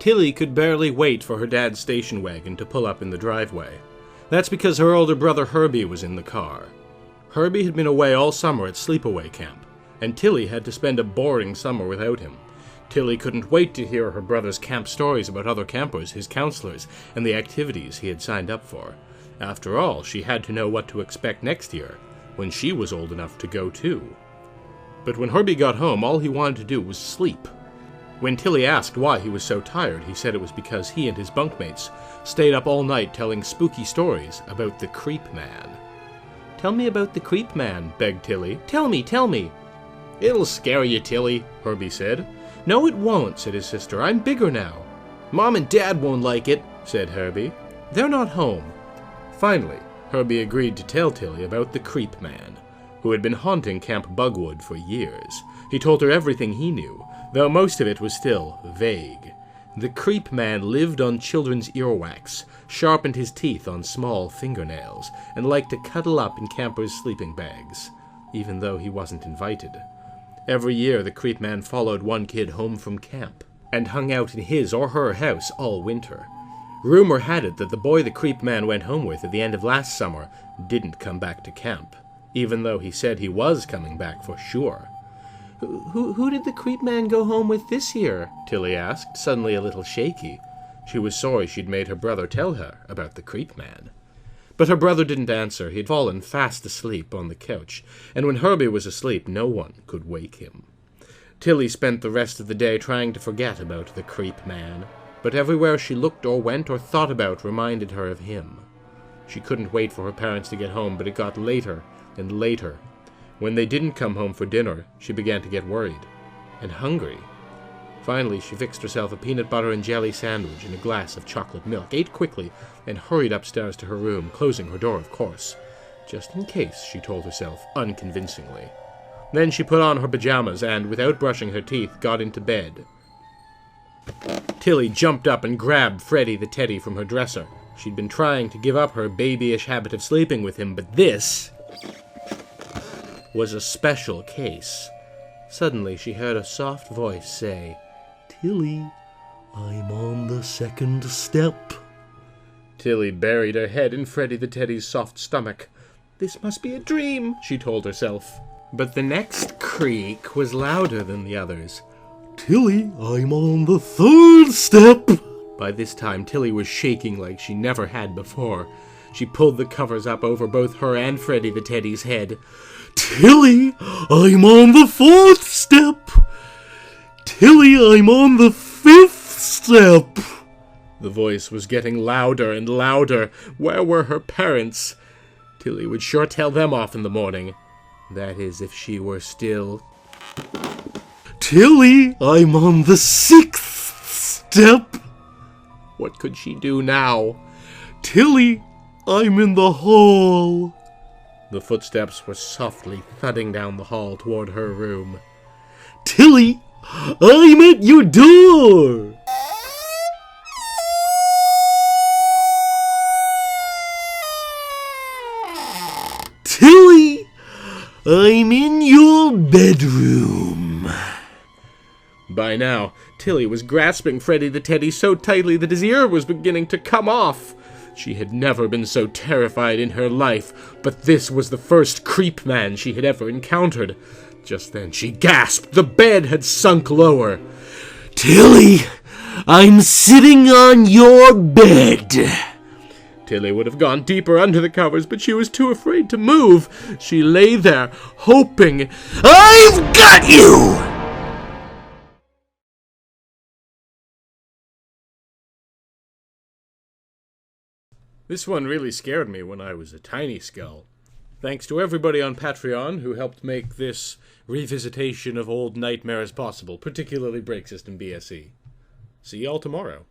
Tilly could barely wait for her dad's station wagon to pull up in the driveway. That's because her older brother Herbie was in the car. Herbie had been away all summer at sleepaway camp, and Tilly had to spend a boring summer without him. Tilly couldn't wait to hear her brother's camp stories about other campers, his counselors, and the activities he had signed up for. After all, she had to know what to expect next year, when she was old enough to go too. But when Herbie got home, all he wanted to do was sleep. When Tilly asked why he was so tired, he said it was because he and his bunkmates stayed up all night telling spooky stories about the Creep Man. "Tell me about the Creep Man," begged Tilly. "Tell me, tell me." "It'll scare you, Tilly," Herbie said. "No, it won't," said his sister. "I'm bigger now." "Mom and Dad won't like it," said Herbie. "They're not home." Finally, Herbie agreed to tell Tilly about the Creep Man, who had been haunting Camp Bugwood for years. He told her everything he knew, though most of it was still vague. The Creep Man lived on children's earwax, sharpened his teeth on small fingernails, and liked to cuddle up in campers' sleeping bags, even though he wasn't invited. Every year the Creep Man followed one kid home from camp, and hung out in his or her house all winter. Rumor had it that the boy the Creep Man went home with at the end of last summer didn't come back to camp, even though he said he was coming back for sure. Who did the Creep Man go home with this year?" Tilly asked, suddenly a little shaky. She was sorry she'd made her brother tell her about the Creep Man. But her brother didn't answer. He'd fallen fast asleep on the couch, and when Herbie was asleep, no one could wake him. Tilly spent the rest of the day trying to forget about the Creep Man, but everywhere she looked or went or thought about reminded her of him. She couldn't wait for her parents to get home, but it got later and later. When they didn't come home for dinner, she began to get worried and hungry. Finally, she fixed herself a peanut butter and jelly sandwich and a glass of chocolate milk, ate quickly, and hurried upstairs to her room, closing her door, of course. Just in case, she told herself, unconvincingly. Then she put on her pajamas and, without brushing her teeth, got into bed. Tilly jumped up and grabbed Freddie the teddy from her dresser. She'd been trying to give up her babyish habit of sleeping with him, but this was a special case. Suddenly she heard a soft voice say, "Tilly, I'm on the second step." Tilly buried her head in Freddie the teddy's soft stomach. "This must be a dream," she told herself. But the next creak was louder than the others. "Tilly, I'm on the third step." By this time, Tilly was shaking like she never had before. She pulled the covers up over both her and Freddie the teddy's head. "Tilly, I'm on the fourth step. Tilly, I'm on the fifth step." The voice was getting louder and louder. Where were her parents? Tilly would sure tell them off in the morning. That is, if she were still... "Tilly, I'm on the sixth step." What could she do now? "Tilly, I'm in the hall." The footsteps were softly thudding down the hall toward her room. "Tilly, I'm at your door." "Tilly, I'm in your bedroom." By now, Tilly was grasping Freddie the teddy so tightly that his ear was beginning to come off. She had never been so terrified in her life, but this was the first Creep Man she had ever encountered. Just then she gasped. The bed had sunk lower. "Tilly, I'm sitting on your bed." Tilly would have gone deeper under the covers, but she was too afraid to move. She lay there, hoping. "I've got you!" This one really scared me when I was a tiny skull. Thanks to everybody on Patreon who helped make this revisitation of old nightmares possible, particularly Break System BSE. See y'all tomorrow.